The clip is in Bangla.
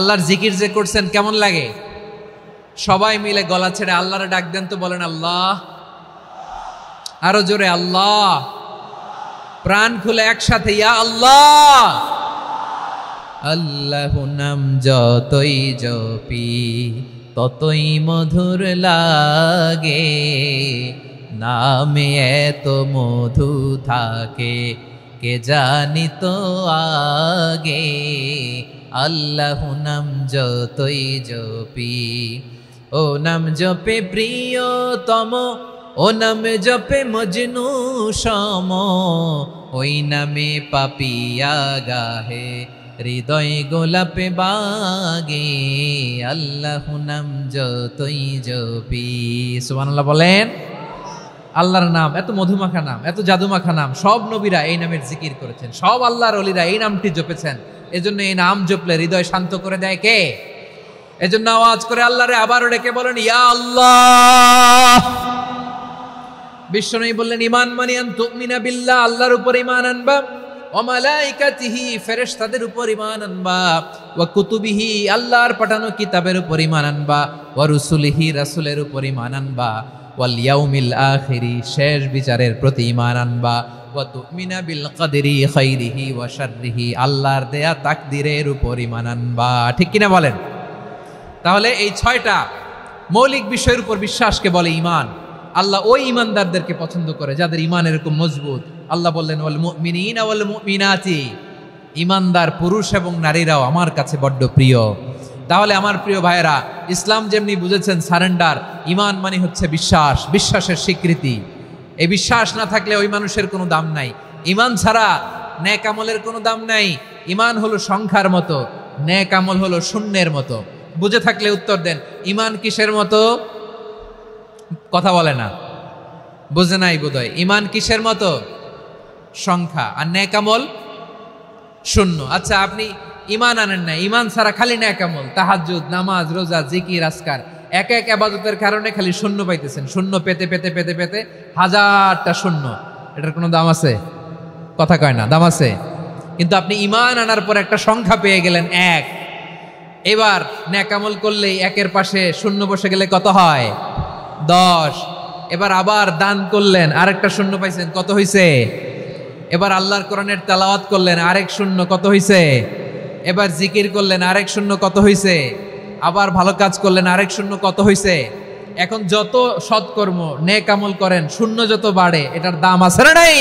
আল্লাহর জিকির যে করছেন কেমন লাগে? সবাই মিলে গলা ছেড়ে আল্লাহরে ডাক দেন তো, বলেন আল্লাহ। আরো জোরে আল্লাহ। প্রাণ খুলে একসাথে ইয়া আল্লাহ। আল্লাহু নাম যতই জপি ততই মধুর লাগে, নামে এত মধু থাকে কে জানি তো আগে। আল্লাহু নাম যতই জপি, ও নাম জপে প্রিয়তম, ও নাম জপে মজনু সম, ওই নামে পাপিয়া গাহে হৃদয় গোলাপে বাগে। আল্লাহু নাম যতই জপি। সুবহানাল্লাহ বলেন। আল্লাহর নাম এত মধুমাখা নাম, এত জাদুমাখা নাম, সব নবীরা এই নামের জিকির করেছেন, সব আল্লাহর ওলিরা এই নামটি জপেছেন। এজন্য এই নাম জপলে হৃদয় শান্ত করে দেয় কে? এজন্য আওয়াজ করে আল্লাহরে আবারও ডেকে বলেন ইয়া আল্লাহ। বিশ্বনবী বললেন ঈমান মানে আন তুমিনা বিল্লাহ, আল্লাহর উপর ঈমান আনবা, ওয়া মালাইকাতিহি ফেরেশতাদের উপর ঈমান আনবা, ওয়া কুতুবিহি আল্লাহর পাঠানো কিতাবের উপর ঈমান আনবা, ওয়া রুসুলিহি রাসূলের উপর ঈমান আনবা, ওয়াল ইয়াউমিল আখিরি শেষ বিচারের প্রতি ঈমান আনবা, ওয়া তুমিনা বিল কদরি খাইরিহি ওয়া শাররিহি আল্লাহর দেয়া তাকদীরের উপর ঈমান আনবা। ঠিক কিনা বলেন? তাহলে এই 6টা মৌলিক বিষয়ের উপর বিশ্বাসকে বলে ঈমান। আল্লাহ ওই ঈমানদারদেরকে পছন্দ করে যাদের ঈমান এরকম মজবুত। আল্লাহ বললেন ওয়াল মুমিনিনা ওয়াল মুমিনাতি, ঈমানদার পুরুষ এবং নারীরাও আমার কাছে বড্ড প্রিয়। তাহলে আমার প্রিয় ভাইয়েরা, ইসলাম যেমনি বুঝেছেন সারেন্ডার, ঈমান মানে হচ্ছে বিশ্বাস, বিশ্বাসের স্বীকৃতি। এই বিশ্বাস না থাকলে ওই মানুষের কোনো দাম নাই। ঈমান ছাড়া নেক আমলের কোনো দাম নাই। ঈমান হলো সংখ্যার মতো, নেক আমল হলো শূন্যের মতো। বুঝে থাকলে উত্তর দেন, ঈমান কিসের মতো? কথা বলে না, বুঝে নাই বোধহয়। ঈমান কিসের মতো? সংখ্যা। আর নেক আমল শূন্য। আচ্ছা, আপনি ঈমান আনেন না, ঈমান ছাড়া খালি নেক আমল, তাহাজ্জুদ, নামাজ, রোজা, জিকির, আজকার, এক এক ইবাদতের কারণে খালি শূন্য পাইতেছেন। শূন্য পেতে পেতে পেতে পেতে হাজারটা শূন্য। এটার কোনো দাম আছে? কথা কয় না, দাম আছে। কিন্তু আপনি ঈমান আনার পর একটা সংখ্যা পেয়ে গেলেন, এক। এবার নেক আমল করলে একের পাশে শূন্য বসে গেলে কত হয়? 10। এবার আবার দান করলেন, আরেকটা শূন্য পাইছেন, কত হইছে? এবার আল্লাহর কোরআনের তেলাওয়াত করলেন, আরেক শূন্য, কত হইছে? এবার জিকির করলেন, আরেক শূন্য, কত হইছে? আবার ভালো কাজ করলেন, আরেক শূন্য, কত হইছে? এখন যত সৎকর্ম নেক আমল করেন, শূন্য যত বাড়ে, এটার দাম আছে না নাই?